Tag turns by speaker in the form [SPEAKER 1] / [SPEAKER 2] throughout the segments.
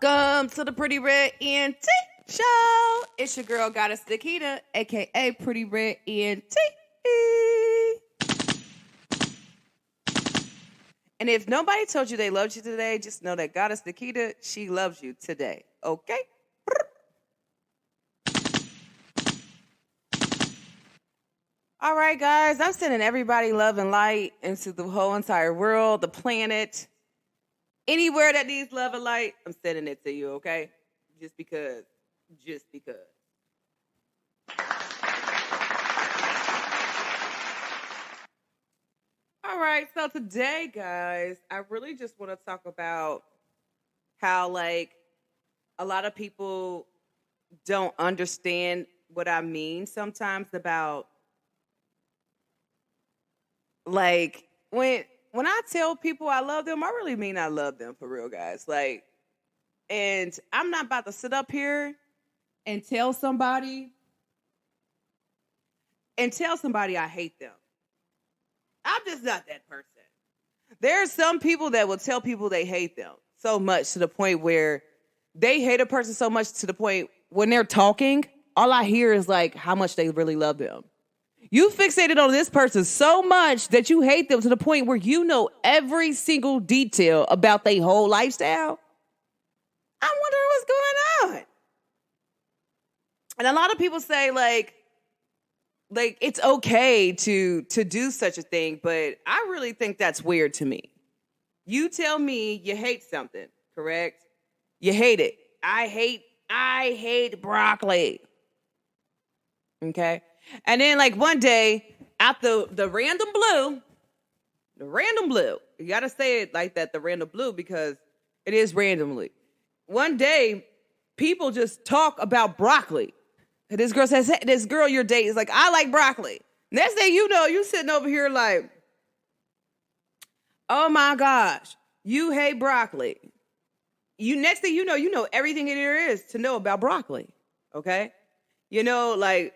[SPEAKER 1] Welcome to the Pretty Red ENT Show. It's your girl, Goddess Nikita, a.k.a. Pretty Red ENT. And if nobody told you they loved you today, just know that Goddess Nikita, she loves you today, okay? All right, guys, I'm sending everybody love and light into the whole entire world, the planet. Anywhere that needs love and light, I'm sending it to you, okay? Just because. All right, so today, guys, I really just want to talk about how, like, a lot of people don't understand what I mean sometimes about, like, when I tell people I love them, I really mean I love them for real, guys. Like, and I'm not about to sit up here and tell somebody I hate them. I'm just not that person. There are some people that will tell people they hate them so much to the point where they hate a person so much to the point when they're talking, all I hear is like how much they really love them. You fixated on this person so much that you hate them to the point where you know every single detail about their whole lifestyle. I'm wondering what's going on. And a lot of people say like it's okay to do such a thing, but I really think that's weird to me. You tell me you hate something, correct? You hate it. I hate broccoli. Okay? And then, like, one day, out the random blue, you got to say it like that, the random blue, because it is randomly. One day, people just talk about broccoli. And this girl says, hey, this girl you're dating is like, I like broccoli. Next thing you know, you sitting over here like, oh, my gosh, you hate broccoli. Next thing you know everything there is to know about broccoli, okay? You know, like,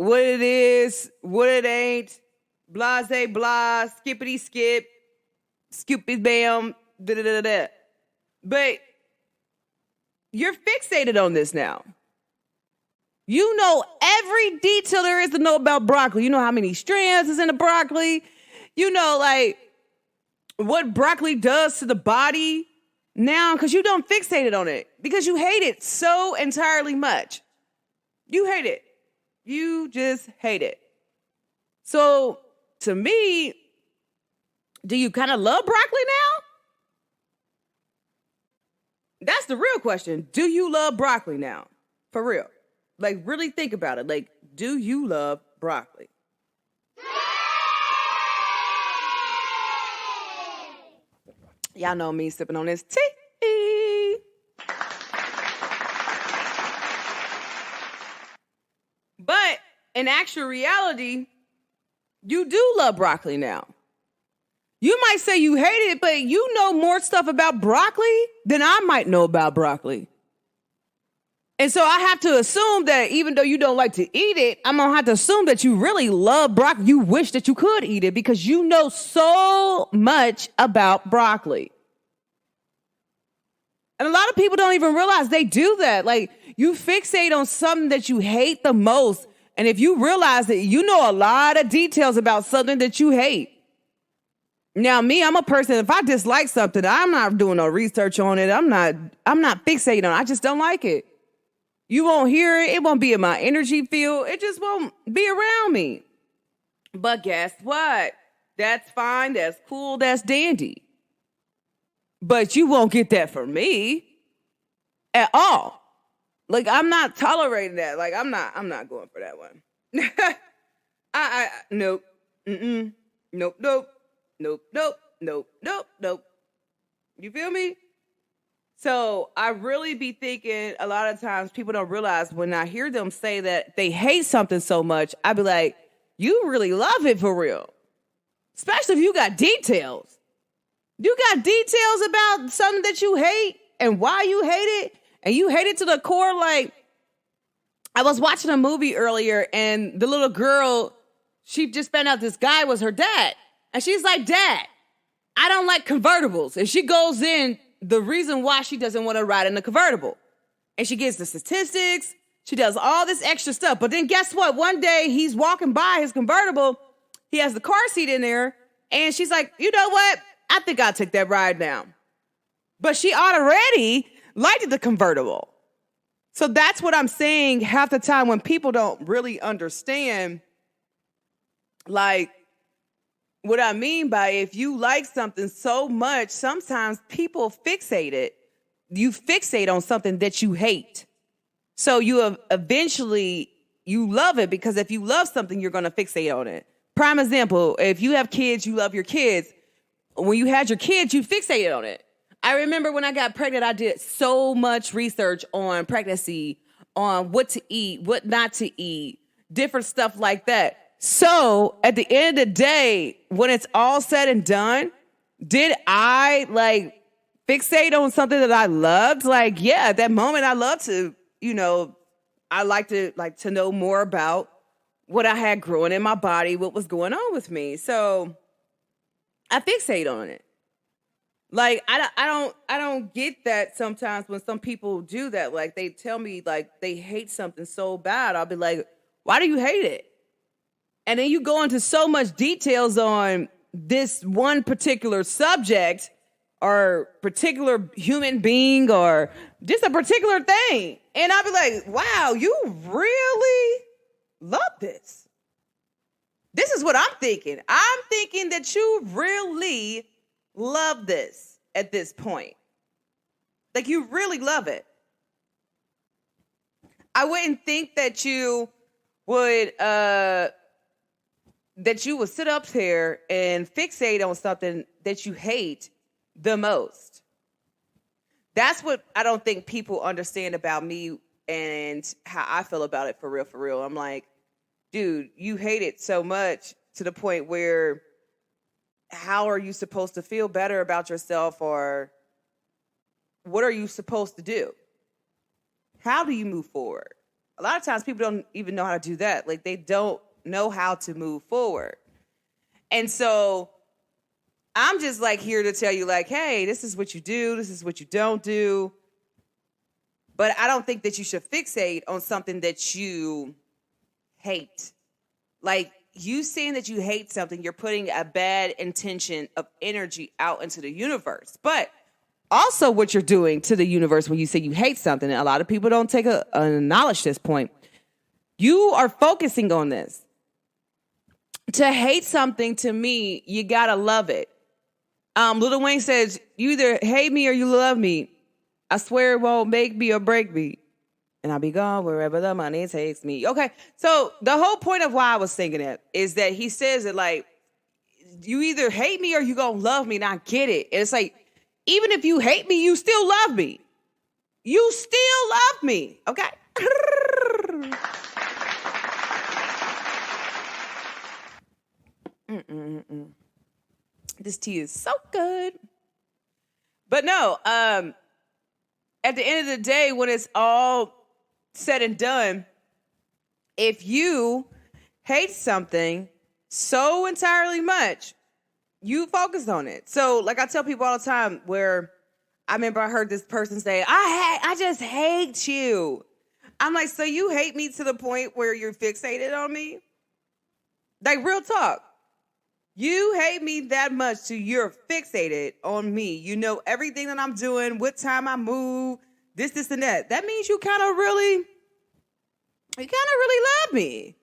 [SPEAKER 1] what it is, what it ain't, blase, blah, skippity skip, scoopy bam, da-da-da-da. But you're fixated on this now. You know every detail there is to know about broccoli. You know how many strands is in the broccoli. You know, like, what broccoli does to the body now, because you don't fixate on it, because you hate it so entirely much. You hate it. You just hate it. So, to me, do you kind of love broccoli now? That's the real question. Do you love broccoli now? For real. Like, really think about it. Like, do you love broccoli? Y'all know me sipping on this tea. But in actual reality, you do love broccoli now. You might say you hate it, but you know more stuff about broccoli than I might know about broccoli. And so I have to assume that even though you don't like to eat it, I'm going to have to assume that you really love broccoli. You wish that you could eat it because you know so much about broccoli. And a lot of people don't even realize they do that. Like, you fixate on something that you hate the most. And if you realize that you know a lot of details about something that you hate. Now, me, I'm a person, if I dislike something, I'm not doing no research on it. I'm not fixating on it. I just don't like it. You won't hear it. It won't be in my energy field. It just won't be around me. But guess what? That's fine. That's cool. That's dandy. But you won't get that from me at all. Like, I'm not tolerating that. Like, I'm not going for that one. Nope. Nope. You feel me? So I really be thinking a lot of times people don't realize when I hear them say that they hate something so much, I be like, you really love it for real. Especially if you got details. You got details about something that you hate and why you hate it. And you hate it to the core. Like, I was watching a movie earlier and the little girl, she just found out this guy was her dad. And she's like, Dad, I don't like convertibles. And she goes in the reason why she doesn't want to ride in the convertible. And she gets the statistics. She does all this extra stuff. But then guess what? One day he's walking by his convertible. He has the car seat in there. And she's like, you know what? I think I'll take that ride now. But she already liked the convertible. So that's what I'm saying half the time when people don't really understand, like, what I mean by if you like something so much, sometimes people fixate it. You fixate on something that you hate. So you eventually, you love it because if you love something, you're going to fixate on it. Prime example, if you have kids, you love your kids. When you had your kids, you fixated on it. I remember when I got pregnant, I did so much research on pregnancy, on what to eat, what not to eat, different stuff like that. So at the end of the day, when it's all said and done, did I fixate on something that I loved? Like, yeah, at that moment, I love to, I like to know more about what I had growing in my body, what was going on with me. So I fixate on it. Like, I don't get that sometimes when some people do that. Like, they tell me they hate something so bad. I'll be like, why do you hate it? And then you go into so much details on this one particular subject or particular human being or just a particular thing. And I'll be like, wow, you really love this. This is what I'm thinking. I'm thinking that you really love this at this point. Like, you really love it. I wouldn't think that you would sit up here and fixate on something that you hate the most. That's what I don't think people understand about me and how I feel about it for real, for real. I'm like, dude, you hate it so much to the point where how are you supposed to feel better about yourself, or what are you supposed to do? How do you move forward? A lot of times people don't even know how to do that. Like, they don't know how to move forward. And so I'm just here to tell you, hey, this is what you do. This is what you don't do. But I don't think that you should fixate on something that you hate. Like, you saying that you hate something, you're putting a bad intention of energy out into the universe. But also what you're doing to the universe when you say you hate something, and a lot of people don't acknowledge this point. You are focusing on this. To hate something, to me, you gotta love it. Lil Wayne says, you either hate me or you love me. I swear it won't make me or break me. And I'll be gone wherever the money takes me. Okay, so the whole point of why I was singing it is that he says that, you either hate me or you gonna love me, and I get it. And it's even if you hate me, you still love me. You still love me, okay? This tea is so good. But no, at the end of the day, when it's all said and done, if you hate something so entirely much, you focus on it. So, I tell people all the time, where I remember I heard this person say, I just hate you. I'm like, so you hate me to the point where you're fixated on me? Real talk. You hate me that much to you're fixated on me. You know everything that I'm doing, what time I move, this, and that. That means you kind of really love me.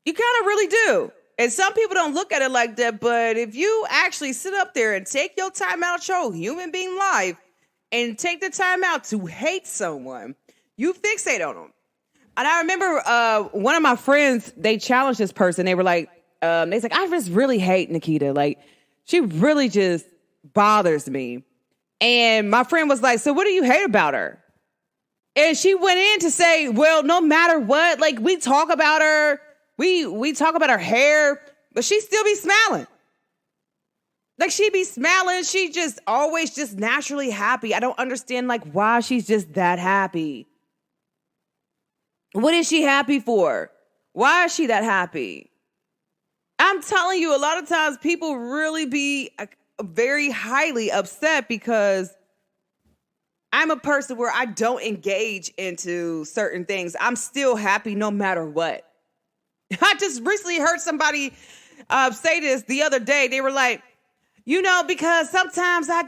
[SPEAKER 1] You kind of really do. And some people don't look at it like that, but if you actually sit up there and take your time out your human being life and take the time out to hate someone, you fixate on them. And I remember one of my friends, they challenged this person. They were like, they said, I just really hate Nikita. She really just bothers me. And my friend was like, so what do you hate about her? And she went in to say, well, no matter what, we talk about her. We talk about her hair, but she still be smiling. She be smiling. She just always just naturally happy. I don't understand why she's just that happy. What is she happy for? Why is she that happy? I'm telling you, a lot of times people really be very highly upset because I'm a person where I don't engage into certain things. I'm still happy no matter what. I just recently heard somebody say this the other day. They were like, because sometimes I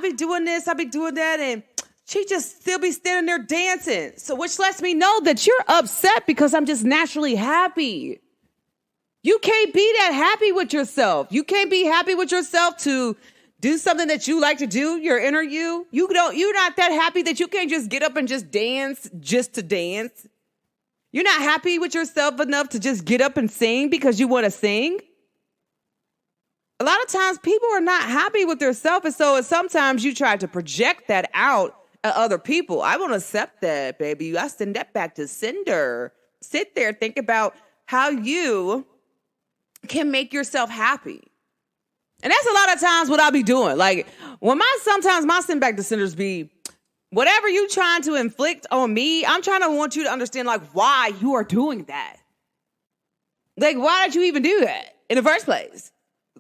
[SPEAKER 1] be doing this, I be doing that, and she just still be standing there dancing. So which lets me know that you're upset because I'm just naturally happy. You can't be that happy with yourself. You can't be happy with yourself to do something that you like to do, your inner you. You're not that happy that you can't just get up and just dance just to dance. You're not happy with yourself enough to just get up and sing because you want to sing. A lot of times people are not happy with themselves, and so sometimes you try to project that out at other people. I won't accept that, baby. I send that back to sender. Sit there, think about how you can make yourself happy. And that's a lot of times what I'll be doing. Like, sometimes my send back to senders be, whatever you trying to inflict on me, I'm trying to want you to understand, like, why you are doing that. Like, why did you even do that in the first place?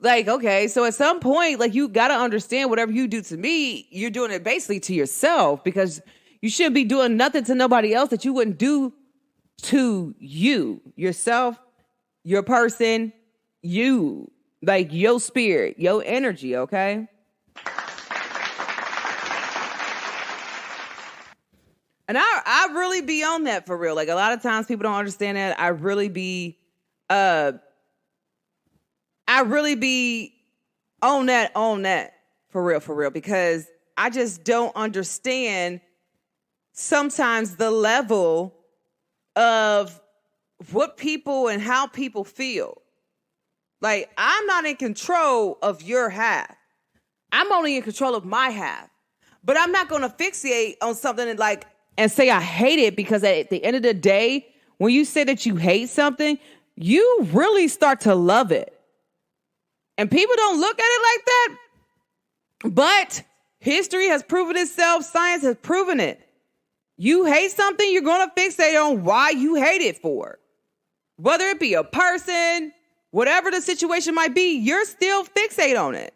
[SPEAKER 1] Like, okay, so at some point, like, you got to understand whatever you do to me, you're doing it basically to yourself, because you shouldn't be doing nothing to nobody else that you wouldn't do to you, yourself, your person, you, like your spirit, your energy, okay? And I really be on that for real. Like, a lot of times people don't understand that. I really be on that for real, because I just don't understand sometimes the level of what people and how people feel. Like, I'm not in control of your half. I'm only in control of my half. But I'm not going to fixate on something and say I hate it, because at the end of the day, when you say that you hate something, you really start to love it. And people don't look at it like that. But history has proven itself. Science has proven it. You hate something, you're going to fixate on why you hate it for. Whether it be a person, whatever the situation might be, you're still fixate on it.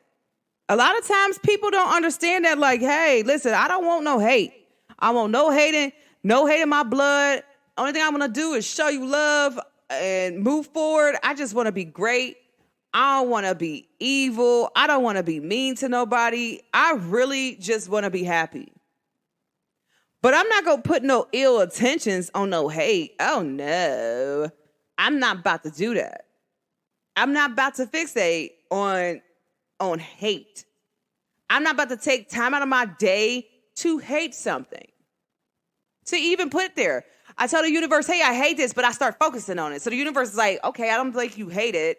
[SPEAKER 1] A lot of times people don't understand that, like, hey, listen, I don't want no hate. I want no hate in my blood. Only thing I'm going to do is show you love and move forward. I just want to be great. I don't want to be evil. I don't want to be mean to nobody. I really just want to be happy. But I'm not going to put no ill intentions on no hate. Oh, no. I'm not about to do that. I'm not about to fixate on hate. I'm not about to take time out of my day to hate something. To even put it there. I tell the universe, hey, I hate this, but I start focusing on it. So the universe is like, okay, I don't think you hate it.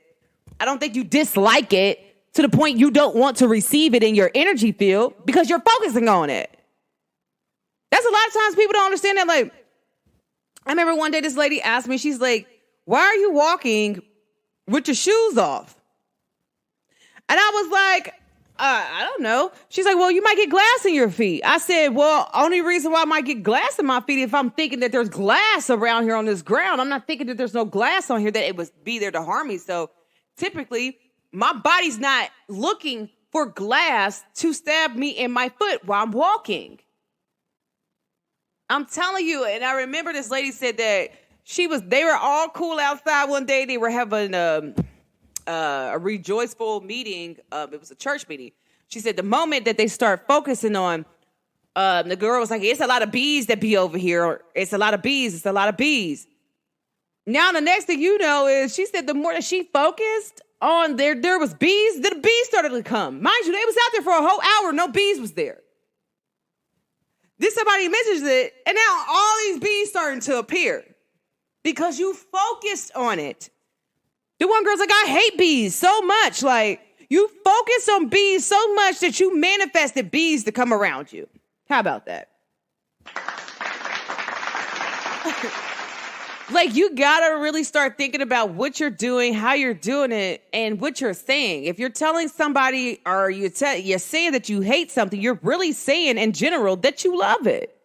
[SPEAKER 1] I don't think you dislike it to the point you don't want to receive it in your energy field because you're focusing on it. That's a lot of times people don't understand that. Like, I remember one day this lady asked me, she's like, why are you walking with your shoes off? And I was like, I don't know. She's like, well, you might get glass in your feet. I said, well, only reason why I might get glass in my feet if I'm thinking that there's glass around here on this ground. I'm not thinking that there's no glass on here that it would be there to harm me. So typically, my body's not looking for glass to stab me in my foot while I'm walking. I'm telling you, and I remember this lady said that they were all cool outside one day. They were having a rejoiceful meeting. It was a church meeting. She said the moment that they start focusing on, the girl was like, it's a lot of bees that be over here. Or, it's a lot of bees. It's a lot of bees. Now, the next thing you know is she said the more that she focused on there was bees, the bees started to come. Mind you, they was out there for a whole hour. No bees was there. Then somebody mentions it, and now all these bees starting to appear because you focused on it. The one girl's like, I hate bees so much. Like, you focused on bees so much that you manifested bees to come around you. How about that? Like, you gotta really start thinking about what you're doing, how you're doing it, and what you're saying. If you're telling somebody or you're saying that you hate something, you're really saying in general that you love it.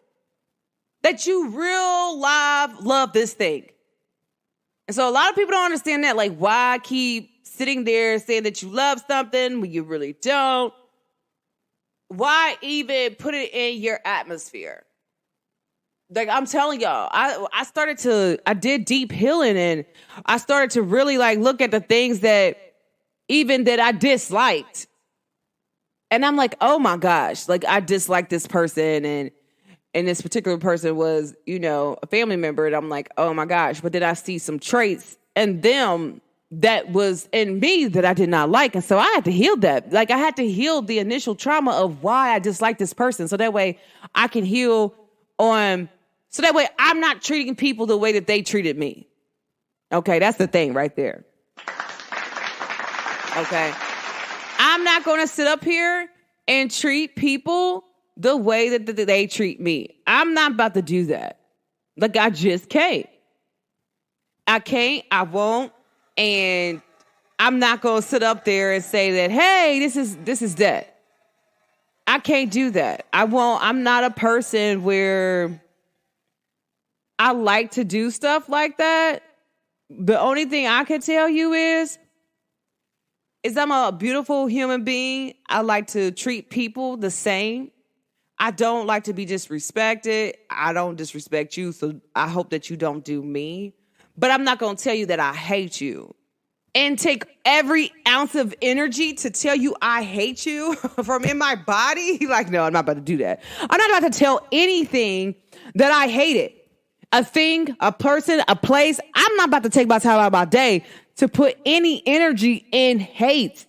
[SPEAKER 1] That you love this thing. And so a lot of people don't understand that. Like, why keep sitting there saying that you love something when you really don't? Why even put it in your atmosphere? Like, I'm telling y'all, I did deep healing, and I started to really like look at the things that I disliked. And I'm like, oh my gosh, like I dislike this person, and this particular person was, a family member, and I'm like, oh my gosh. But then I see some traits in them that was in me that I did not like. And so I had to heal that. Like, I had to heal the initial trauma of why I disliked this person. So that way I can heal so that way I'm not treating people the way that they treated me. Okay, that's the thing right there. Okay. I'm not going to sit up here and treat people the way that they treat me. I'm not about to do that. Like, I just can't. I can't. I won't. And I'm not going to sit up there and say that, hey, this is that. I can't do that. I won't. I'm not a person where I like to do stuff like that. The only thing I can tell you is I'm a beautiful human being. I like to treat people the same. I don't like to be disrespected. I don't disrespect you, so I hope that you don't do me. But I'm not going to tell you that I hate you and take every ounce of energy to tell you I hate you from in my body. Like, no, I'm not about to do that. I'm not about to tell anything that I hated. A thing, a person, a place. I'm not about to take my time out of my day to put any energy in hate.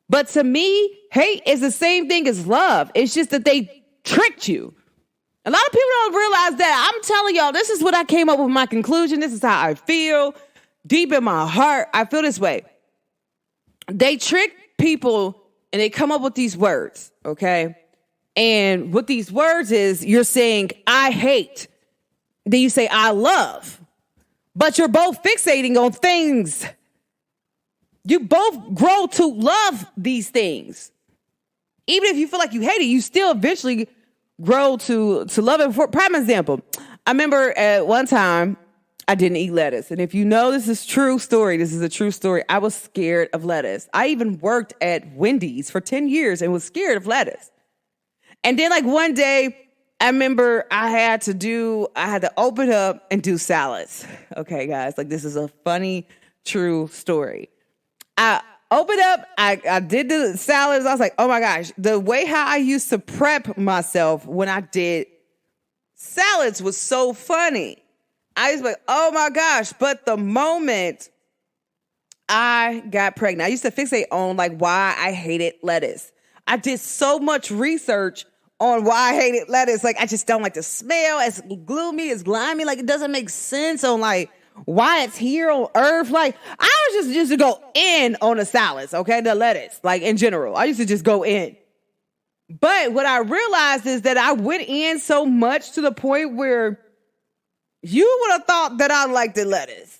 [SPEAKER 1] But to me, hate is the same thing as love. It's just that they tricked you. A lot of people don't realize that. I'm telling y'all, this is what I came up with my conclusion. This is how I feel. Deep in my heart, I feel this way. They trick people and they come up with these words, okay? And what these words is, you're saying, I hate. Then you say, I love. But you're both fixating on things. You both grow to love these things. Even if you feel like you hate it, you still eventually grow to love it. For prime example, I remember at one time I didn't eat lettuce. And if you know this is true story, this is a true story. I was scared of lettuce. I even worked at Wendy's for 10 years and was scared of lettuce. And then like one day, I remember I had to open up and do salads. Okay, guys, like this is a funny, true story. I opened up, I did the salads. I was like, oh my gosh, the way how I used to prep myself when I did salads was so funny. I was like, oh my gosh. But the moment I got pregnant, I used to fixate on like why I hated lettuce. I did so much research on why I hated lettuce. Like, I just don't like the smell. It's gloomy, it's grimy. Like, it doesn't make sense on like why it's here on earth. Like, I was just to go in on the salads, okay? The lettuce, like in general. I used to just go in. But what I realized is that I went in so much to the point where you would have thought that I liked the lettuce.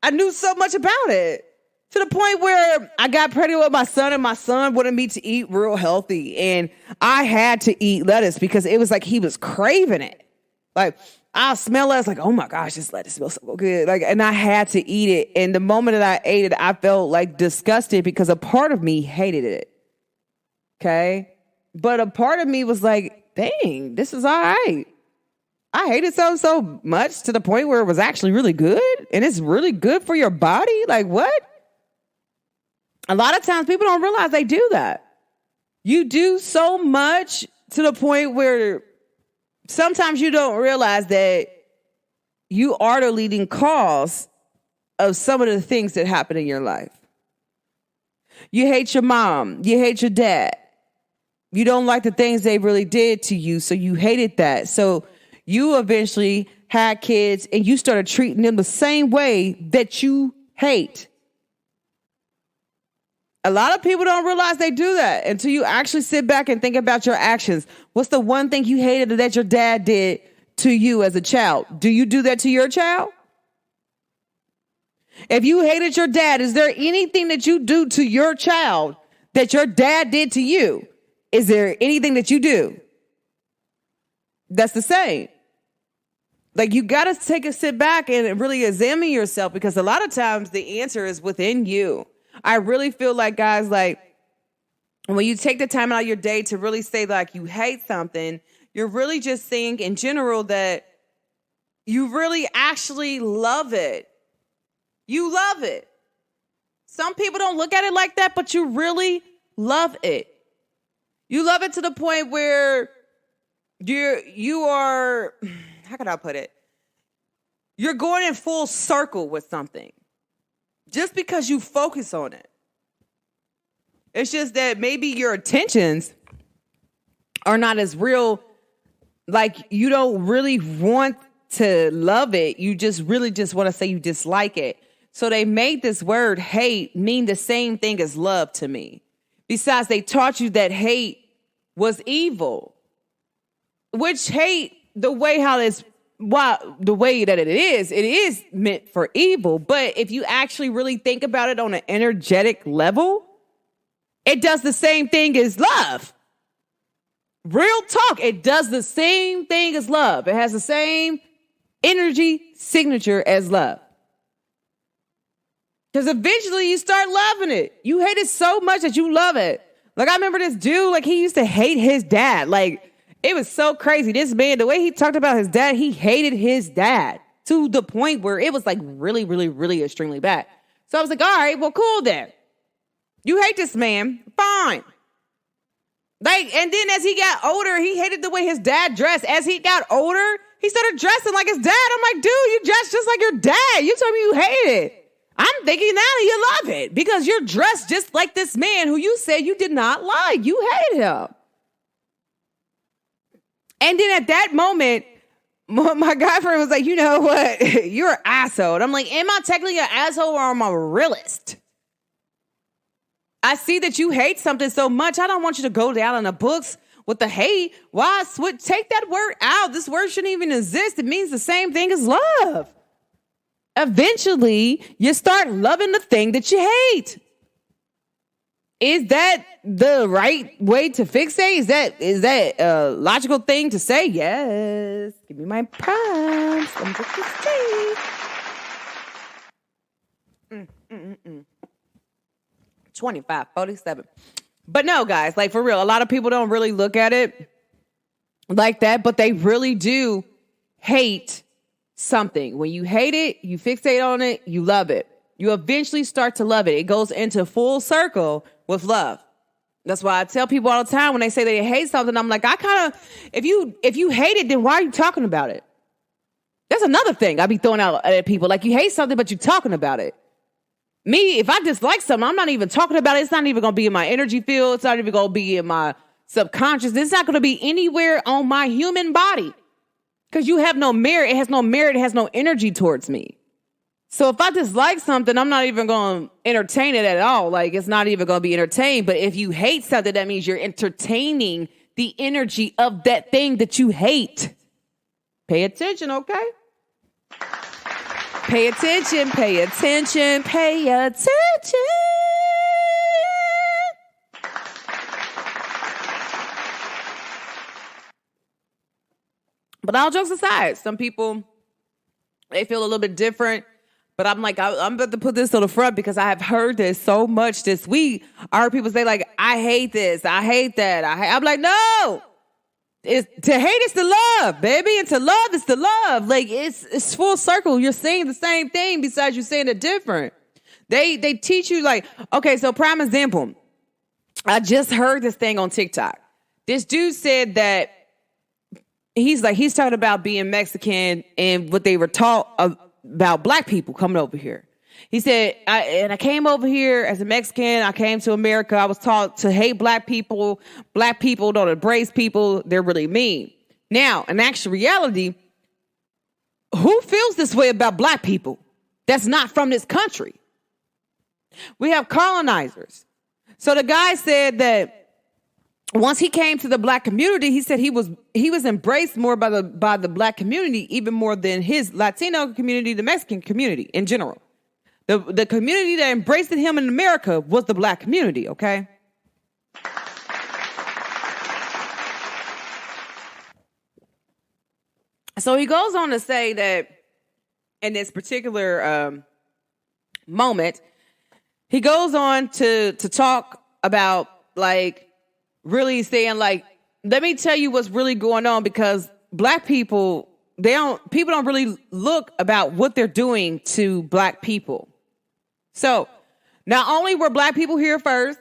[SPEAKER 1] I knew so much about it. To the point where I got pregnant with my son, and my son wanted me to eat real healthy. And I had to eat lettuce because it was like he was craving it. Like, I smell lettuce, like, oh my gosh, this lettuce smells so good. Like, and I had to eat it. And the moment that I ate it, I felt like disgusted because a part of me hated it. Okay? But a part of me was like, dang, this is all right. I hated so much to the point where it was actually really good. And it's really good for your body. Like, what? A lot of times people don't realize they do that. You do so much to the point where sometimes you don't realize that you are the leading cause of some of the things that happen in your life. You hate your mom. You hate your dad. You don't like the things they really did to you, so you hated that. So you eventually had kids and you started treating them the same way that you hate. A lot of people don't realize they do that until you actually sit back and think about your actions. What's the one thing you hated that your dad did to you as a child? Do you do that to your child? If you hated your dad, is there anything that you do to your child that your dad did to you? Is there anything that you do that's the same? Like, you got to take a sit back and really examine yourself, because a lot of times the answer is within you. I really feel like, guys, like when you take the time out of your day to really say like you hate something, you're really just saying in general that you really actually love it. You love it. Some people don't look at it like that, but you really love it. You love it to the point where you are, how can I put it? You're going in full circle with something just because you focus on it. It's just that maybe your intentions are not as real. Like you don't really want to love it. You just really just want to say you dislike it. So they made this word hate mean the same thing as love to me. Besides, they taught you that hate was evil, which hate, the way that it is meant for evil. But if you actually really think about it on an energetic level, it does the same thing as love. Real talk. It does the same thing as love. It has the same energy signature as love. Because eventually you start loving it. You hate it so much that you love it. Like I remember this dude, like he used to hate his dad. Like it was so crazy. This man, the way he talked about his dad, he hated his dad to the point where it was like really, really, really extremely bad. So I was like, all right, well, cool then. You hate this man. Fine. Like, and then as he got older, he hated the way his dad dressed. As he got older, he started dressing like his dad. I'm like, dude, you dress just like your dad. You told me you hate it. I'm thinking now you love it because you're dressed just like this man who you said you did not like. You hated him. And then at that moment, my guy friend was like, you know what? You're an asshole. And I'm like, am I technically an asshole or am I a realist? I see that you hate something so much. I don't want you to go down in the books with the hate. Why take that word out? This word shouldn't even exist. It means the same thing as love. Eventually, you start loving the thing that you hate. Is that the right way to fixate? Is that a logical thing to say? Yes. Give me my prompts. I'm just to see. 25:47. But no, guys, like for real, a lot of people don't really look at it like that, but they really do hate something. When you hate it, you fixate on it, you love it. You eventually start to love it. It goes into full circle with love. That's why I tell people all the time when they say they hate something, I'm like, if you hate it, then why are you talking about it? That's another thing I be throwing out at people. Like you hate something, but you're talking about it. Me, if I dislike something, I'm not even talking about it. It's not even going to be in my energy field. It's not even going to be in my subconscious. It's not going to be anywhere on my human body because you have no merit. It has no merit. It has no energy towards me. So if I dislike something, I'm not even going to entertain it at all. Like it's not even going to be entertained. But if you hate something, that means you're entertaining the energy of that thing that you hate. Pay attention, okay? Pay attention, pay attention, pay attention. But all jokes aside, some people, they feel a little bit different. But I'm like, I'm about to put this on the front because I have heard this so much this week. I heard people say like, I hate this, I hate that. I'm like, no. To hate is to love, baby. And to love is to love. Like it's full circle. You're saying the same thing besides you saying it different. They teach you like, okay, so prime example. I just heard this thing on TikTok. This dude said that he's talking about being Mexican and what they were taught about black people coming over here. He said, I came over here as a Mexican. I came to America. I was taught to hate black people. Black people don't embrace people. They're really mean. Now, in actual reality, who feels this way about black people that's not from this country? We have colonizers. So the guy said that once he came to the black community, he said he was embraced more by the black community, even more than his Latino community, the Mexican community in general. The community that embraced him in America was the black community, okay? So he goes on to say that in this particular moment, He goes on to talk about like really saying like, let me tell you what's really going on, because black people, people don't really look about what they're doing to black people. So not only were black people here first,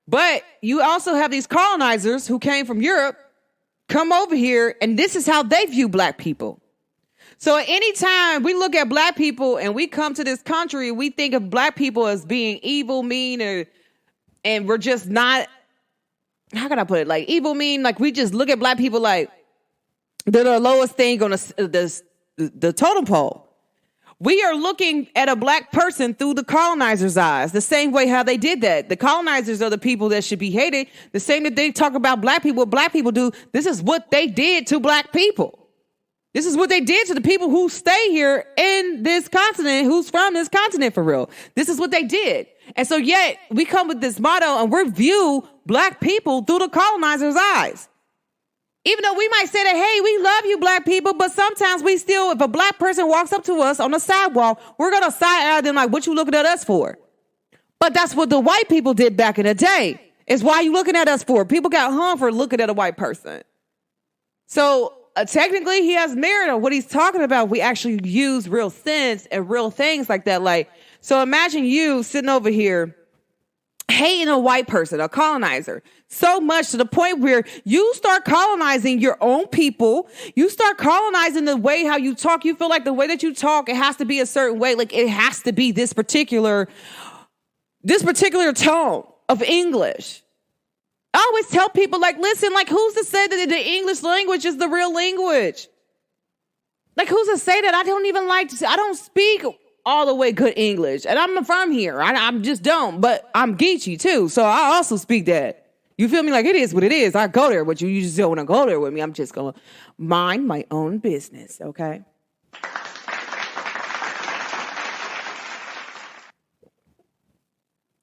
[SPEAKER 1] but you also have these colonizers who came from Europe come over here, and this is how they view black people. So anytime we look at black people and we come to this country, we think of black people as being evil, mean, and we're just not, how can I put it? Like evil, mean, like we just look at black people like they're the lowest thing on the totem pole. We are looking at a black person through the colonizer's eyes, the same way how they did that. The colonizers are the people that should be hated. The same that they talk about black people, what black people do. This is what they did to black people. This is what they did to the people who stay here in this continent, who's from this continent for real. This is what they did. And so yet we come with this motto and we view black people through the colonizer's eyes. Even though we might say that, hey, we love you, black people, but sometimes we still, if a black person walks up to us on the sidewalk, we're going to side-eye them like, what you looking at us for? But that's what the white people did back in the day. It's why you looking at us for. People got hung for looking at a white person. So technically, he has merit on what he's talking about. We actually use real sense and real things like that. Like, so imagine you sitting over here hating a white person, a colonizer, so much to the point where you start colonizing your own people. You start colonizing the way how you talk. You feel like the way that you talk, it has to be a certain way. Like it has to be this particular tone of English. I always tell people like, listen, like who's to say that the English language is the real language? Like who's to say that? I don't speak all the way good English. And I'm from here. I just don't. But I'm Geechee too. So I also speak that. You feel me? Like it is what it is. I go there with you. You just don't want to go there with me. I'm just going to mind my own business. Okay.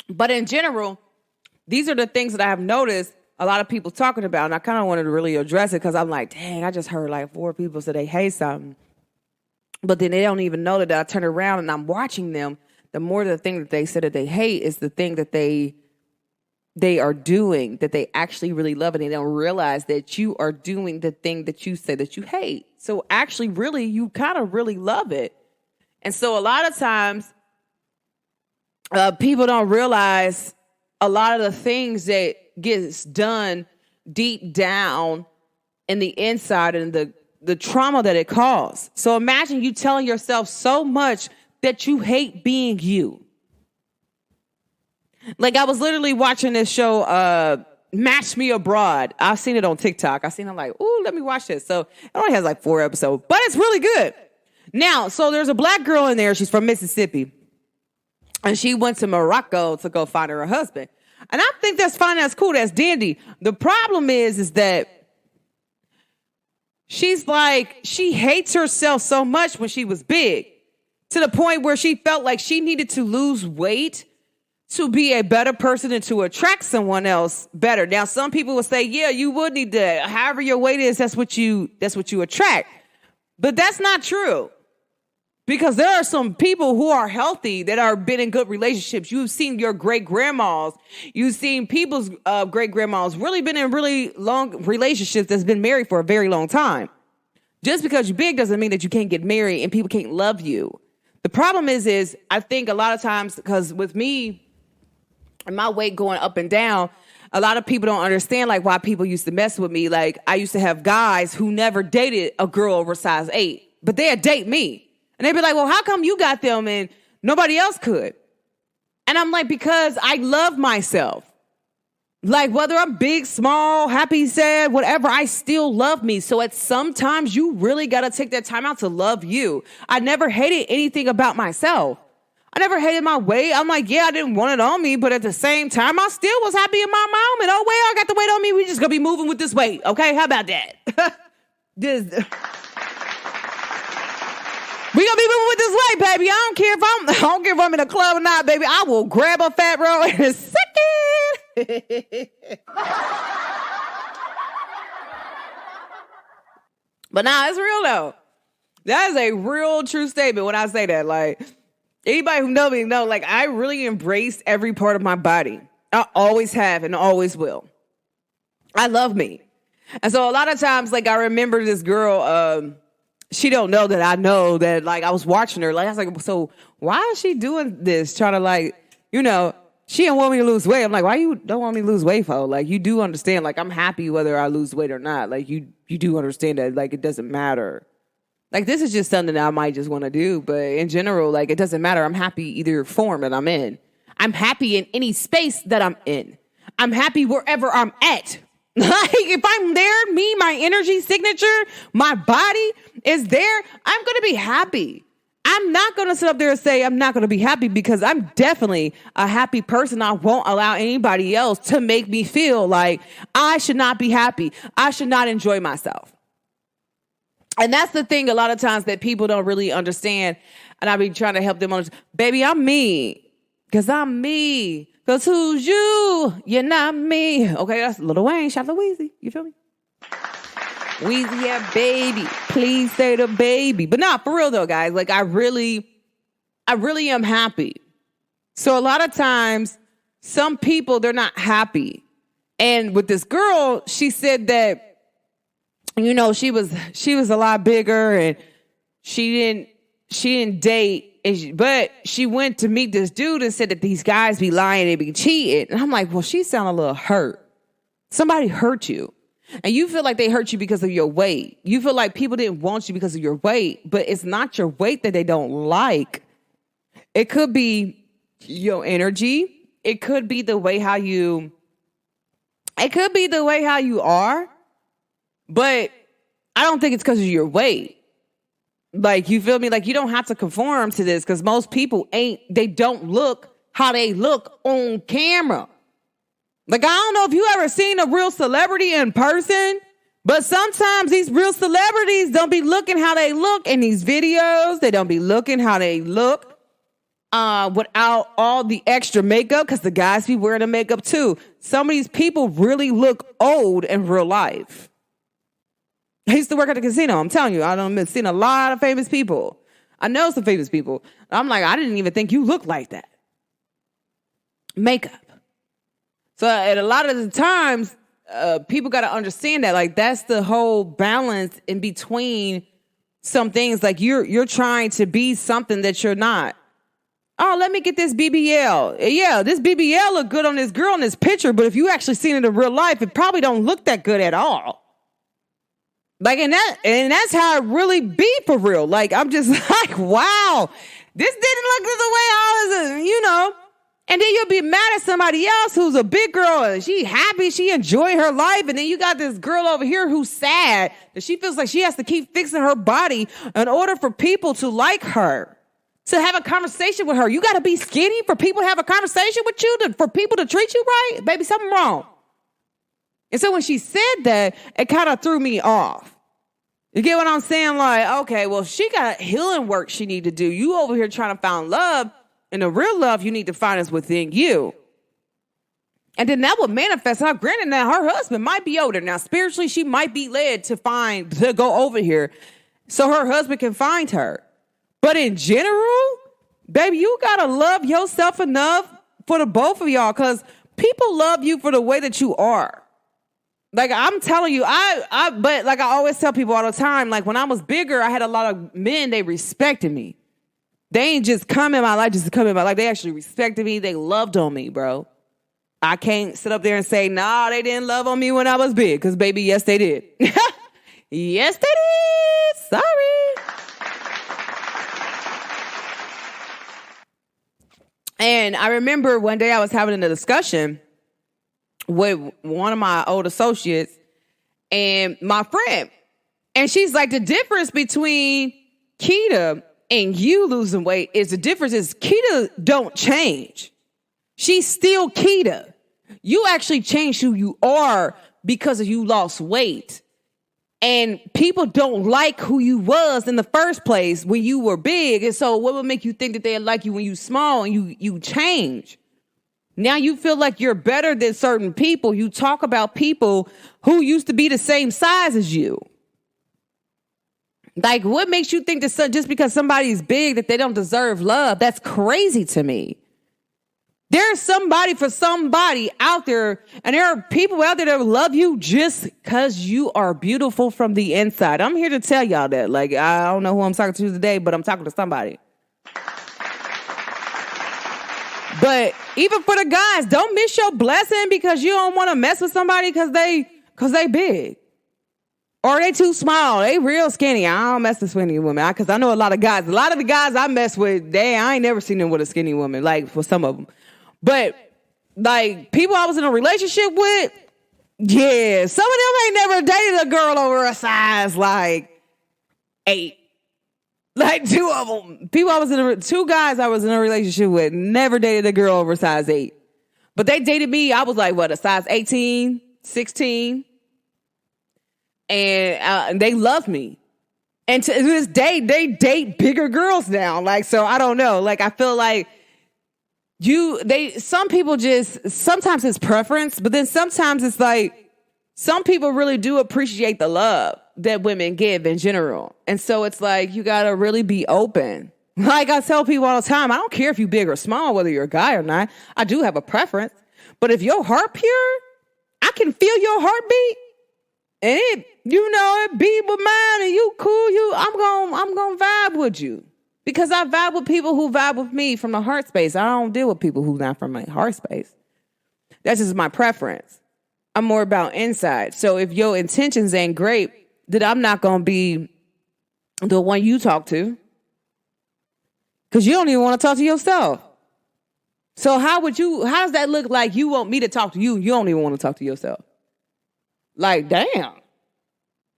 [SPEAKER 1] But in general, these are the things that I have noticed a lot of people talking about. And I kind of wanted to really address it because I'm like, dang, I just heard like 4 people say they hate something. But then they don't even know that I turn around and I'm watching them. The more the thing that they said that they hate is the thing that they are doing, that they actually really love, and they don't realize that you are doing the thing that you say that you hate. So actually, really, you kind of really love it. And so a lot of times, people don't realize a lot of the things that gets done deep down in the inside and the trauma that it caused. So imagine you telling yourself so much that you hate being you. Like I was literally watching this show, Match Me Abroad. I've seen it on TikTok. I seen it like, ooh, let me watch this. So it only has like 4 episodes, but it's really good. Now, so there's a black girl in there. She's from Mississippi. And she went to Morocco to go find her husband. And I think that's fine. That's cool. That's dandy. The problem is that she's like, she hates herself so much when she was big to the point where she felt like she needed to lose weight to be a better person and to attract someone else better. Now, some people will say, yeah, you would need to, however your weight is, that's what you attract. But that's not true. Because there are some people who are healthy that are been in good relationships. You've seen your great-grandmas. You've seen people's great-grandmas really been in really long relationships that's been married for a very long time. Just because you're big doesn't mean that you can't get married and people can't love you. The problem is I think a lot of times, because with me and my weight going up and down, a lot of people don't understand like why people used to mess with me. Like I used to have guys who never dated a girl over size 8, but they'd date me. And they'd be like, well, how come you got them and nobody else could? And I'm like, because I love myself. Like whether I'm big, small, happy, sad, whatever, I still love me. So at sometimes you really got to take that time out to love you. I never hated anything about myself. I never hated my weight. I'm like, yeah, I didn't want it on me. But at the same time, I still was happy in my moment. Oh, well, I got the weight on me. We just going to be moving with this weight. Okay, how about that? We gonna be moving with this weight, baby. I don't care if I'm in a club or not, baby. I will grab a fat roll in a second. But nah, it's real though. That is a real true statement when I say that. Like, Anybody who know me know, like, I really embrace every part of my body. I always have and always will. I love me. And so a lot of times, like, I remember this girl, she don't know that I know that, like, I was watching her. Like, I was like, so why is she doing this? Trying to, like, you know, she didn't want me to lose weight. I'm like, why you don't want me to lose weight, for? Like, you do understand, like, I'm happy whether I lose weight or not. Like, you do understand that, like, it doesn't matter. Like, this is just something that I might just want to do. But in general, like, it doesn't matter. I'm happy either form that I'm in. I'm happy in any space that I'm in. I'm happy wherever I'm at. Like, if I'm there, me, my energy signature, my body is there, I'm going to be happy. I'm not going to sit up there and say I'm not going to be happy, because I'm definitely a happy person. I won't allow anybody else to make me feel like I should not be happy. I should not enjoy myself. And that's the thing a lot of times that people don't really understand. And I be trying to help them understand. Baby, I'm me. Because I'm me. Because who's you? You're not me. Okay, that's Lil Wayne. Shout out to Weezy. You feel me? Weezy, yeah, baby. Please say the baby. But nah, for real though, guys. Like, I really am happy. So a lot of times, some people, they're not happy. And with this girl, she said that, you know, she was a lot bigger, and she didn't date. But she went to meet this dude and said that these guys be lying, they be cheating. And I'm like, well, she sound a little hurt. Somebody hurt you. And you feel like they hurt you because of your weight. You feel like people didn't want you because of your weight. But it's not your weight that they don't like. It could be your energy. It could be the way how you are. But I don't think it's because of your weight. Like, you feel me? Like, you don't have to conform to this, because most people they don't look how they look on camera. Like, I don't know if you ever seen a real celebrity in person, but sometimes these real celebrities don't be looking how they look in these videos. They don't be looking how they look without all the extra makeup, because the guys be wearing the makeup too. Some of these people really look old in real life. I used to work at the casino. I'm telling you, I've seen a lot of famous people. I know some famous people. I'm like, I didn't even think you looked like that. Makeup. So at a lot of the times, people got to understand that, like, that's the whole balance in between some things. Like, you're trying to be something that you're not. Oh, let me get this BBL. Yeah, this BBL look good on this girl in this picture, but if you actually seen it in real life, it probably don't look that good at all. Like, and that's how it really be for real. Like, I'm just like, wow, this didn't look the way I was, you know. And then you'll be mad at somebody else who's a big girl and she happy, she enjoy her life. And then you got this girl over here who's sad that she feels like she has to keep fixing her body in order for people to like her, to have a conversation with her. You got to be skinny for people to have a conversation with you, for people to treat you right? Baby, something wrong. And so when she said that, it kind of threw me off. You get what I'm saying? Like, okay, well, she got healing work she need to do. You over here trying to find love, and the real love you need to find is within you. And then that would manifest. Now, granted, now her husband might be older. Now, spiritually, she might be led to go over here so her husband can find her. But in general, baby, you got to love yourself enough for the both of y'all, because people love you for the way that you are. Like, I'm telling you, but like I always tell people all the time, like, when I was bigger, I had a lot of men, they respected me. They ain't just come in my life just to come in my life. They actually respected me. They loved on me, bro. I can't sit up there and say, nah, they didn't love on me when I was big. Because, baby, yes, they did. Yes, they did. Sorry. And I remember one day I was having a discussion with one of my old associates and my friend. And she's like, the difference between Keita and you losing weight is Keita don't change. She's still Keita. You actually changed who you are because of you lost weight. And people don't like who you was in the first place when you were big. And so what would make you think that they like you when you small and you change? Now you feel like you're better than certain people. You talk about people who used to be the same size as you. Like, what makes you think that just because somebody's big that they don't deserve love? That's crazy to me. There's somebody for somebody out there, and there are people out there that love you just because you are beautiful from the inside. I'm here to tell y'all that. Like, I don't know who I'm talking to today, but I'm talking to somebody. But even for the guys, don't miss your blessing because you don't want to mess with somebody because they big. Or they too small. They real skinny. I don't mess with skinny women. Because I know a lot of guys. A lot of the guys I mess with, I ain't never seen them with a skinny woman. Like, for some of them. But, like, people I was in a relationship with, yeah, some of them ain't never dated a girl over a size, like, 8. Like, 2 of them. Two guys I was in a relationship with never dated a girl over size 8. But they dated me, I was like, what, a size 18, 16? And they love me. And to this day, they date bigger girls now. Like, so I don't know. Like, I feel like some people sometimes it's preference, but then sometimes it's like, some people really do appreciate the love that women give in general. And so it's like, you got to really be open. Like I tell people all the time, I don't care if you're big or small, whether you're a guy or not. I do have a preference. But if your heart pure, I can feel your heartbeat. And it beat with mine and you cool, I'm going to vibe with you. Because I vibe with people who vibe with me from the heart space. I don't deal with people who not from my heart space. That's just my preference. I'm more about inside. So if your intentions ain't great, then I'm not going to be the one you talk to. Because you don't even want to talk to yourself. So how does that look like you want me to talk to you? You don't even want to talk to yourself. Like, damn.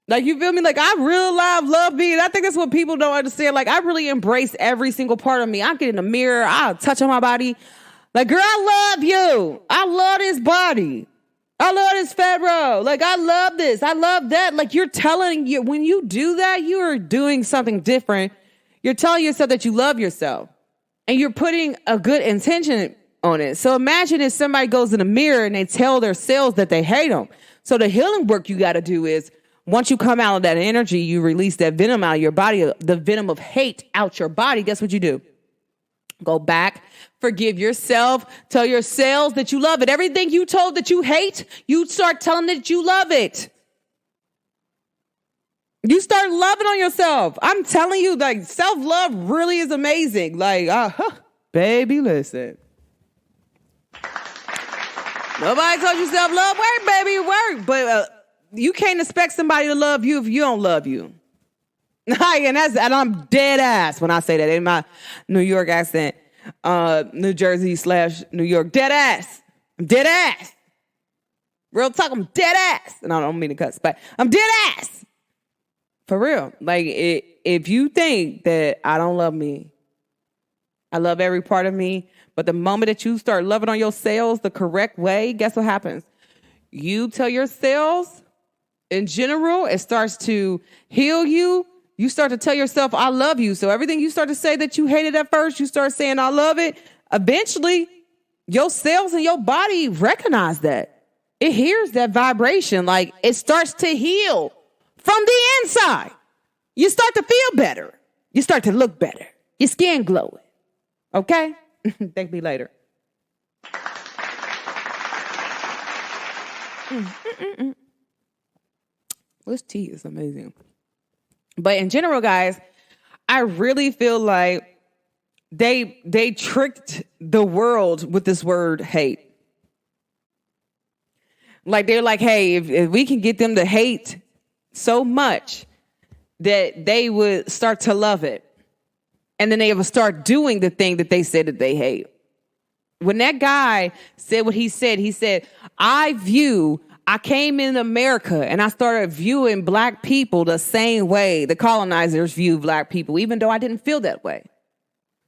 [SPEAKER 1] Like, you feel me? Like, I real live love me. And I think that's what people don't understand. Like, I really embrace every single part of me. I get in the mirror. I touch on my body. Like, girl, I love you. I love this body. I love this fat row. Like, I love this. I love that. Like, you're telling you, when you do that, you are doing something different. You're telling yourself that you love yourself. And you're putting a good intention on it. So imagine if somebody goes in the mirror and they tell their selves that they hate them. So the healing work you got to do is, once you come out of that energy, you release that venom out of your body, the venom of hate out your body. Guess what you do? Go back, forgive yourself, tell your cells that you love it. Everything you told that you hate, you start telling that you love it. You start loving on yourself. I'm telling you, like, self-love really is amazing. Like, baby, listen. Nobody told you self-love. Work, baby, work. But you can't expect somebody to love you if you don't love you. And I'm dead ass when I say that in my New York accent, New Jersey / New York. Dead ass. I'm dead ass. Real talk, I'm dead ass. And I don't mean to cuss, but I'm dead ass. For real. Like, if you think that I don't love me, I love every part of me, but the moment that you start loving on your cells the correct way, guess what happens? You tell your cells, in general, it starts to heal you. You start to tell yourself, I love you. So everything you start to say that you hated at first, you start saying, I love it. Eventually, your cells and your body recognize that. It hears that vibration. Like, it starts to heal from the inside. You start to feel better. You start to look better. Your skin glowing. Okay? Thank me later. This tea is amazing. But in general, guys, I really feel like they tricked the world with this word hate. Like, they're like, hey, if we can get them to hate so much that they would start to love it. And then they would start doing the thing that they said that they hate. When that guy said what he said, I came in America and I started viewing black people the same way the colonizers viewed black people, even though I didn't feel that way.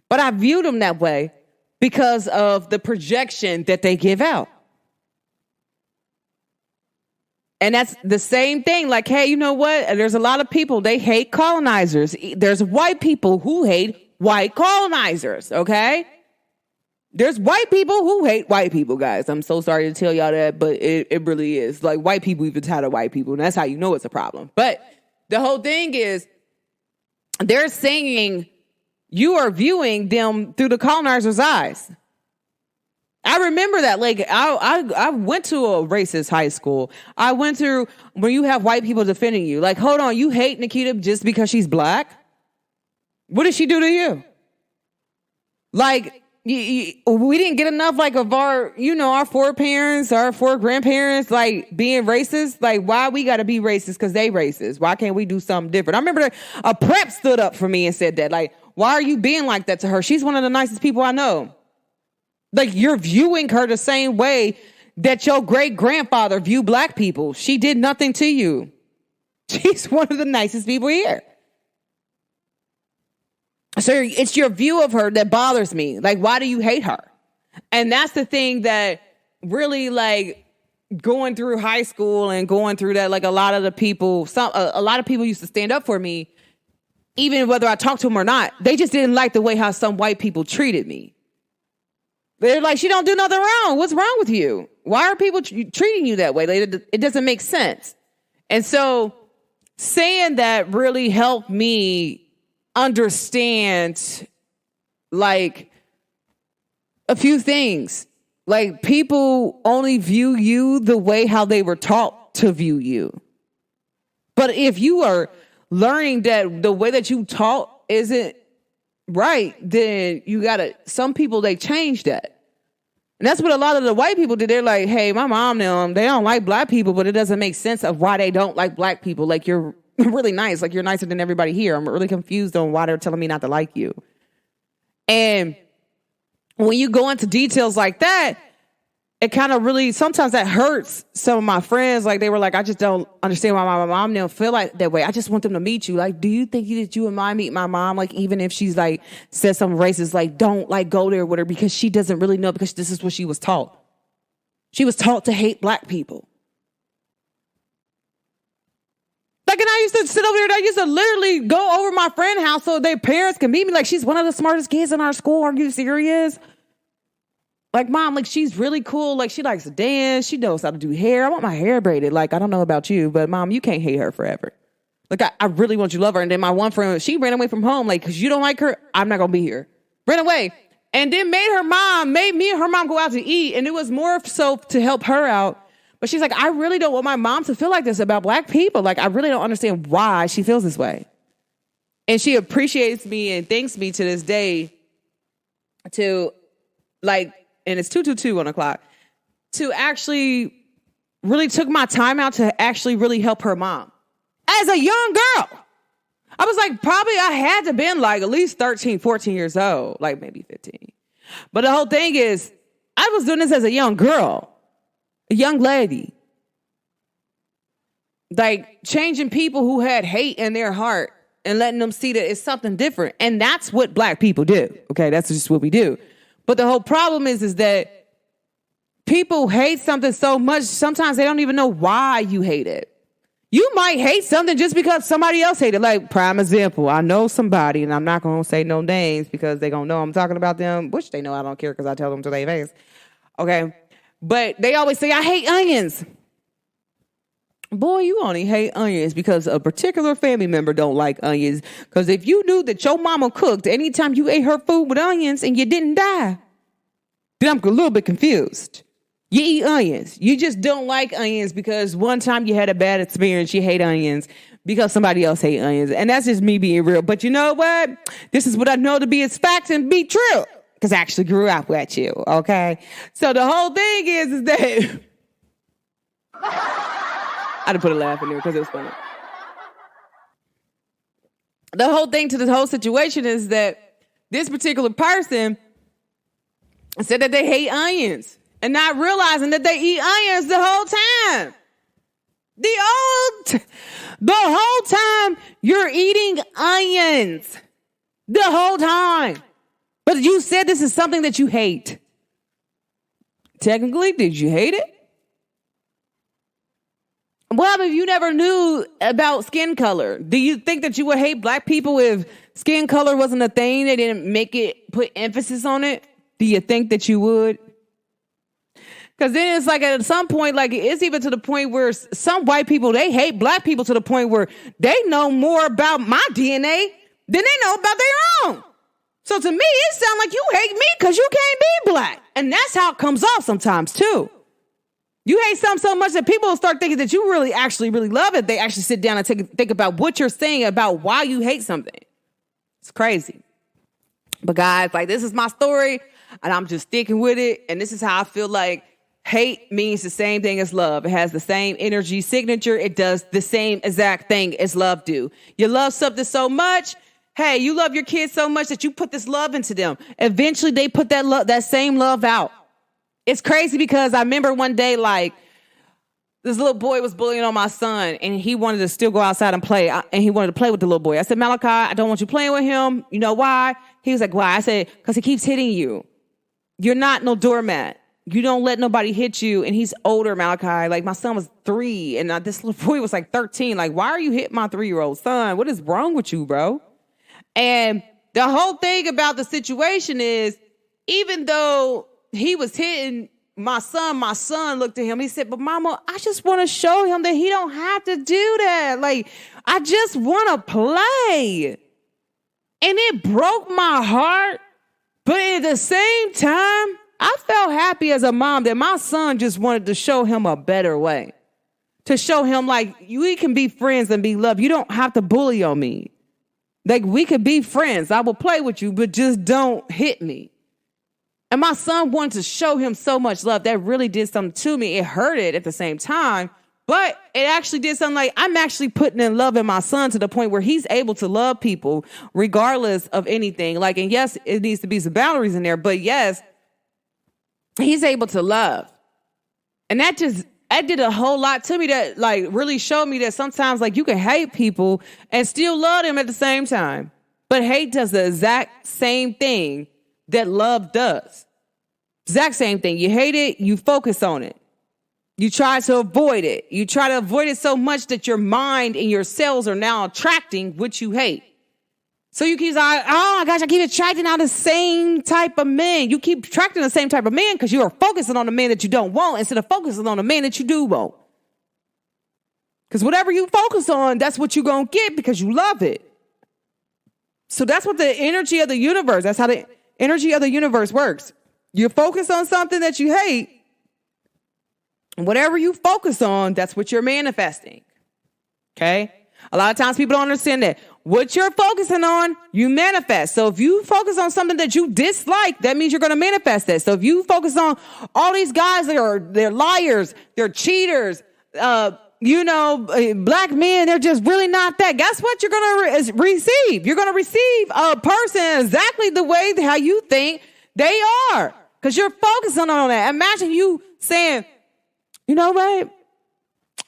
[SPEAKER 1] But I viewed them that way because of the projection that they give out. And that's the same thing. Like, hey, you know what? There's a lot of people, they hate colonizers. There's white people who hate white colonizers, okay? There's white people who hate white people, guys. I'm so sorry to tell y'all that, but it really is. Like, white people even tired of white people, and that's how you know it's a problem. But the whole thing is, they're saying you are viewing them through the colonizer's eyes. I remember that. Like, I went to a racist high school. I went through where you have white people defending you. Like, hold on, you hate Nikita just because she's black? What did she do to you? Like, we didn't get enough, like, of our, our foreparents, our foregrandparents, like, being racist. Like, why we got to be racist because they racist? Why can't we do something different? I remember a prep stood up for me and said that. Like, why are you being like that to her? She's one of the nicest people I know. Like, you're viewing her the same way that your great-grandfather viewed black people. She did nothing to you. She's one of the nicest people here. So it's your view of her that bothers me. Like, why do you hate her? And that's the thing that really, like, going through high school and going through that, like, a lot of the people, a lot of people used to stand up for me, even whether I talked to them or not. They just didn't like the way how some white people treated me. They're like, she don't do nothing wrong. What's wrong with you? Why are people treating you that way? It doesn't make sense. And so saying that really helped me understand, like, a few things. Like, people only view you the way how they were taught to view you. But if you are learning that the way that you taught isn't right, then some people, they change that. And that's what a lot of the white people did. They're like, hey, my mom, they don't like black people, but it doesn't make sense of why they don't like black people. Like, you're really nice. Like, you're nicer than everybody here. I'm really confused on why they're telling me not to like you. And when you go into details like that, it kind of really, sometimes that hurts some of my friends. Like, they were like, I just don't understand why my mom don't feel like that way. I just want them to meet you. Like, do you think that you and I meet my mom? Like, even if she's like, says something racist, like, don't like go there with her because she doesn't really know, because this is what she was taught. She was taught to hate black people. Like, and I used to sit over there and I used to literally go over my friend's house so their parents can meet me. Like, she's one of the smartest kids in our school. Are you serious? Like, mom, like, she's really cool. Like, she likes to dance. She knows how to do hair. I want my hair braided. Like, I don't know about you, but mom, you can't hate her forever. Like, I really want you to love her. And then my one friend, she ran away from home. Like, because you don't like her, I'm not going to be here. Ran away. And then made me and her mom go out to eat. And it was more so to help her out. But she's like, I really don't want my mom to feel like this about black people. Like, I really don't understand why she feels this way. And she appreciates me and thanks me to this day to, like, and it's 2:22 on the clock, to actually really took my time out to actually really help her mom. As a young girl. I was like, probably I had to been like at least 13, 14 years old, like maybe 15. But the whole thing is, I was doing this as a young girl, a young lady. Like, changing people who had hate in their heart and letting them see that it's something different. And that's what black people do. Okay, that's just what we do. But the whole problem is that people hate something so much, sometimes they don't even know why you hate it. You might hate something just because somebody else hated it. Like, prime example, I know somebody, and I'm not going to say no names because they're going to know I'm talking about them, which they know I don't care because I tell them to their face. Okay? But they always say, I hate onions. Boy, you only hate onions because a particular family member don't like onions. Because if you knew that your mama cooked anytime you ate her food with onions and you didn't die, then I'm a little bit confused. You eat onions. You just don't like onions because one time you had a bad experience. You hate onions because somebody else hate onions. And that's just me being real. But you know what? This is what I know to be as facts and be true. Because I actually grew up with you, okay? So the whole thing is that... I had to put a laugh in there because it was funny. The whole thing to this whole situation is that this particular person said that they hate onions and not realizing that they eat onions the whole time. The whole time you're eating onions. The whole time. But you said this is something that you hate. Technically, did you hate it? Well, if you never knew about skin color, do you think that you would hate black people if skin color wasn't a thing? They didn't put emphasis on it? Do you think that you would? Because then it's like at some point, like it's even to the point where some white people, they hate black people to the point where they know more about my DNA then they know about their own. So to me, it sounds like you hate me because you can't be black. And that's how it comes off sometimes too. You hate something so much that people will start thinking that you really actually really love it. They actually sit down and think about what you're saying about why you hate something. It's crazy. But guys, like, this is my story and I'm just sticking with it. And this is how I feel like hate means the same thing as love. It has the same energy signature. It does the same exact thing as love do. You love something so much. Hey, you love your kids so much that you put this love into them. Eventually they put that same love out. It's crazy because I remember one day, like, this little boy was bullying on my son and he wanted to still go outside and play. And he wanted to play with the little boy. I said, Malachi, I don't want you playing with him. You know why? He was like, why? I said, because he keeps hitting you. You're not no doormat. You don't let nobody hit you. And he's older, Malachi. Like, my son was 3 and this little boy was like 13. Like, why are you hitting my 3-year-old son? What is wrong with you, bro? And the whole thing about the situation is, even though he was hitting my son looked at him. He said, but mama, I just want to show him that he don't have to do that. Like, I just want to play. And it broke my heart. But at the same time, I felt happy as a mom that my son just wanted to show him a better way. To show him, like, we can be friends and be loved. You don't have to bully on me. Like, we could be friends. I will play with you, but just don't hit me. And my son wanted to show him so much love. That really did something to me. It hurted at the same time, but it actually did something. Like, I'm actually putting in love in my son to the point where he's able to love people regardless of anything. Like, and yes, it needs to be some boundaries in there, but yes, he's able to love. And that did a whole lot to me, that like really showed me that sometimes, like, you can hate people and still love them at the same time. But hate does the exact same thing that love does. Exact same thing. You hate it, you focus on it. You try to avoid it. You try to avoid it so much that your mind and your cells are now attracting what you hate. So you keep like, oh my gosh, I keep attracting out the same type of men. You keep attracting the same type of men because you are focusing on the man that you don't want instead of focusing on the man that you do want. Because whatever you focus on, that's what you're going to get because you love it. So that's what the energy of the universe, that's how the energy of the universe works. You focus on something that you hate. Whatever you focus on, that's what you're manifesting. Okay? A lot of times people don't understand that. What you're focusing on, you manifest. So if you focus on something that you dislike, that means you're going to manifest that. So if you focus on all these guys that they're liars, they're cheaters, black men, they're just really not that. Guess what you're going to receive? You're going to receive a person exactly the way how you think they are. Because you're focusing on that. Imagine you saying, you know what?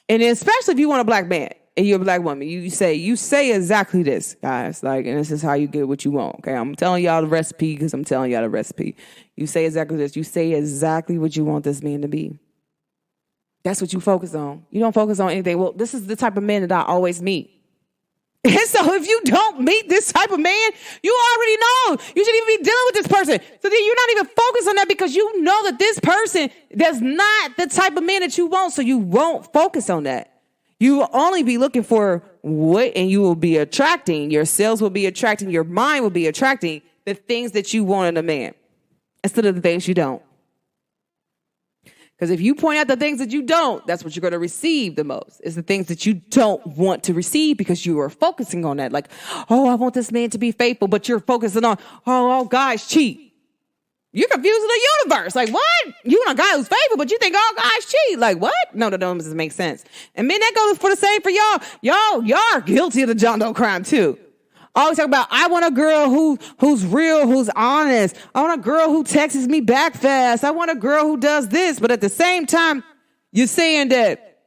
[SPEAKER 1] And especially if you want a black man and you're a black woman, you say exactly this, guys. Like, and this is how you get what you want. Okay, I'm telling y'all the recipe because I'm telling y'all the recipe. You say exactly this. You say exactly what you want this man to be. That's what you focus on. You don't focus on anything. Well, this is the type of man that I always meet. And so if you don't meet this type of man, you already know you shouldn't even be dealing with this person. So then you're not even focused on that because you know that this person does not the type of man that you want. So you won't focus on that. You will only be looking for what, and you will be attracting. Your cells will be attracting. Your mind will be attracting the things that you want in a man instead of the things you don't. Because if you point out the things that you don't, that's what you're going to receive the most. It's the things that you don't want to receive because you are focusing on that. Like, oh, I want this man to be faithful, but you're focusing on, oh, all guys cheat. You're confusing the universe. Like, what? You want a guy who's faithful, but you think all guys cheat. Like, what? No, that doesn't make sense. And man, that goes for the same for y'all. Y'all are guilty of the John Doe crime too. Always talk about, I want a girl who's real, who's honest. I want a girl who texts me back fast. I want a girl who does this. But at the same time, you're saying that,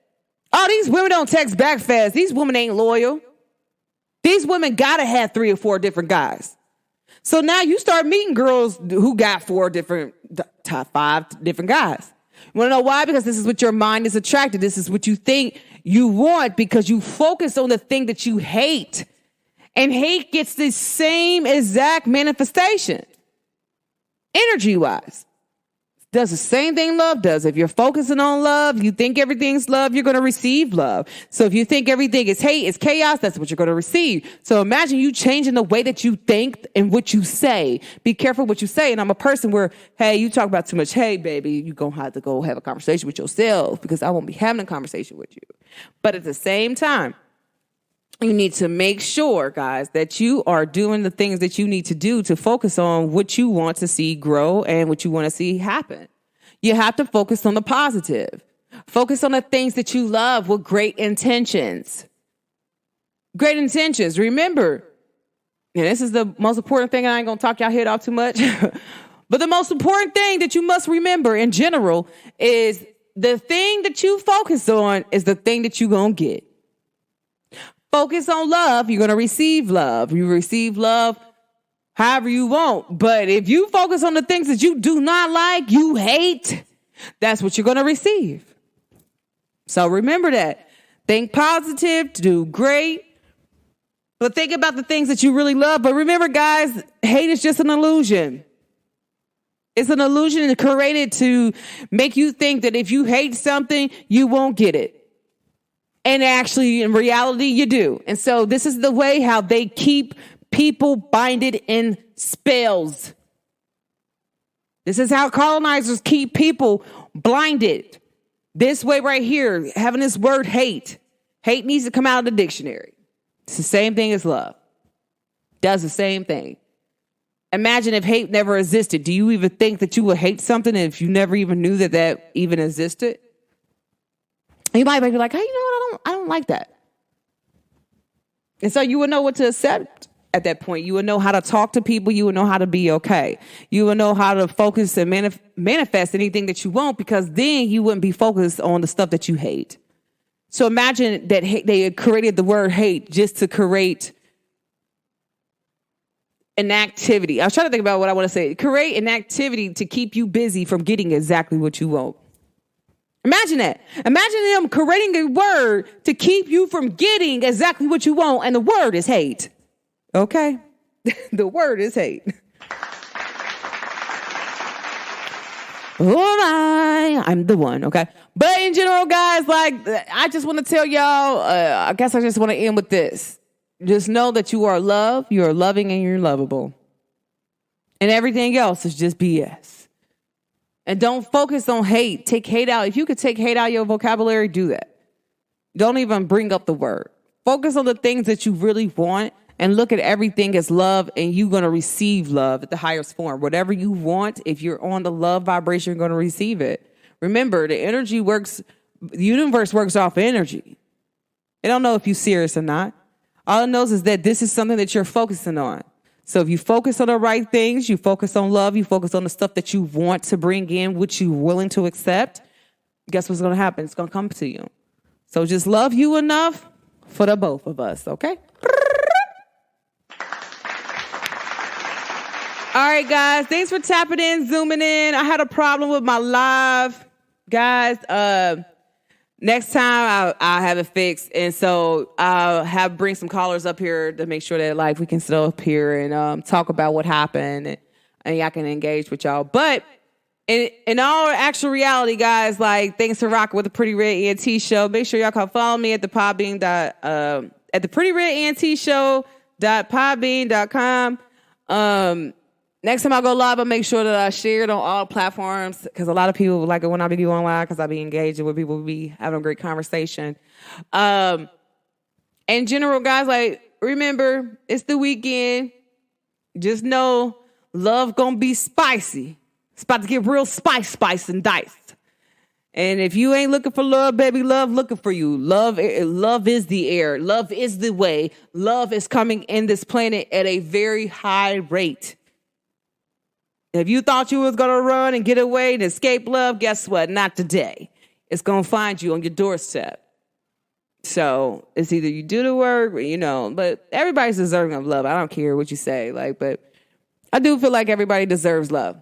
[SPEAKER 1] oh, these women don't text back fast. These women ain't loyal. These women got to have 3 or 4 different guys. So now you start meeting girls who got 5 different guys. You want to know why? Because this is what your mind is attracted. This is what you think you want because you focus on the thing that you hate. And hate gets the same exact manifestation, energy-wise. Does the same thing love does. If you're focusing on love, you think everything's love, you're going to receive love. So if you think everything is hate, is chaos, that's what you're going to receive. So imagine you changing the way that you think and what you say. Be careful what you say. And I'm a person where, hey, you talk about too much, hey, baby, you're going to have to go have a conversation with yourself because I won't be having a conversation with you. But at the same time, you need to make sure, guys, that you are doing the things that you need to do to focus on what you want to see grow and what you want to see happen. You have to focus on the positive. Focus on the things that you love with great intentions. Great intentions. Remember, and this is the most important thing, and I ain't going to talk y'all head off too much, but the most important thing that you must remember in general is the thing that you focus on is the thing that you're going to get. Focus on love, you're going to receive love. You receive love however you want. But if you focus on the things that you do not like, you hate, that's what you're going to receive. So remember that. Think positive, do great. But think about the things that you really love. But remember, guys, hate is just an illusion. It's an illusion created to make you think that if you hate something, you won't get it. And actually, in reality, you do. And so this is the way how they keep people binded in spells. This is how colonizers keep people blinded. This way right here, having this word hate. Hate needs to come out of the dictionary. It's the same thing as love. Does the same thing. Imagine if hate never existed. Do you even think that you would hate something if you never even knew that that even existed? You might be like, hey, you know what? I don't like that. And so you would know what to accept at that point. You would know how to talk to people. You would know how to be okay. You would know how to focus and manifest anything that you want, because then you wouldn't be focused on the stuff that you hate. So imagine that they had created the word hate just to create an activity. I was trying to think about what I want to say. Create an activity to keep you busy from getting exactly what you want. Imagine that. Imagine them creating a word to keep you from getting exactly what you want, and the word is hate. Okay? The word is hate. Oh, I'm the one, okay? But in general, guys, like, I just want to tell y'all, I guess I just want to end with this. Just know that you are loved, you are loving, and you're lovable. And everything else is just BS. And don't focus on hate. Take hate out. If you could take hate out of your vocabulary, do that. Don't even bring up the word. Focus on the things that you really want and look at everything as love, and you're going to receive love at the highest form. Whatever you want, if you're on the love vibration, you're going to receive it. Remember, the energy works, the universe works off energy. I don't know if you're serious or not. All it knows is that this is something that you're focusing on. So if you focus on the right things, you focus on love, you focus on the stuff that you want to bring in, which you're willing to accept, guess what's going to happen? It's going to come to you. So just love you enough for the both of us, okay? All right, guys, thanks for tapping in, zooming in. I had a problem with my live. Guys, next time I'll have it fixed. And so I'll bring some callers up here to make sure that like we can sit up here and talk about what happened, and y'all can engage with y'all. But in all actual reality, guys, like, thanks for rocking with the Pretty Red ENT Show. Make sure y'all come follow me at the Podbean at the Pretty Red ENT Show.podbean.com. Next time I go live, I'll make sure that I share it on all platforms, because a lot of people like it when I be going live, because I be engaging with people, be having a great conversation. In general, guys, like, remember, it's the weekend. Just know love gonna be spicy. It's about to get real spice and diced. And if you ain't looking for love, baby, love looking for you. Love is the air. Love is the way. Love is coming in this planet at a very high rate. If you thought you was going to run and get away and escape love, guess what? Not today. It's going to find you on your doorstep. So it's either you do the work, or, but everybody's deserving of love. I don't care what you say, but I do feel like everybody deserves love.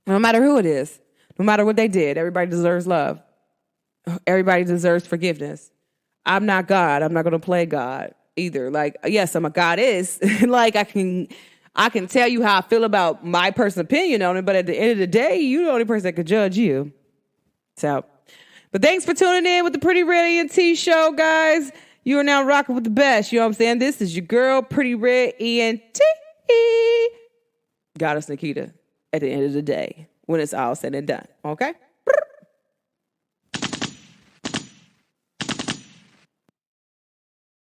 [SPEAKER 1] No matter who it is, no matter what they did, everybody deserves love. Everybody deserves forgiveness. I'm not God. I'm not going to play God either. Like, yes, I'm a goddess. Like, I can tell you how I feel about my personal opinion on it, but at the end of the day, you're the only person that could judge you. So, but thanks for tuning in with the Pretty Red ENT show, guys. You are now rocking with the best. You know what I'm saying? This is your girl, Pretty Red ENT. Goddess Nikita at the end of the day when it's all said and done. Okay?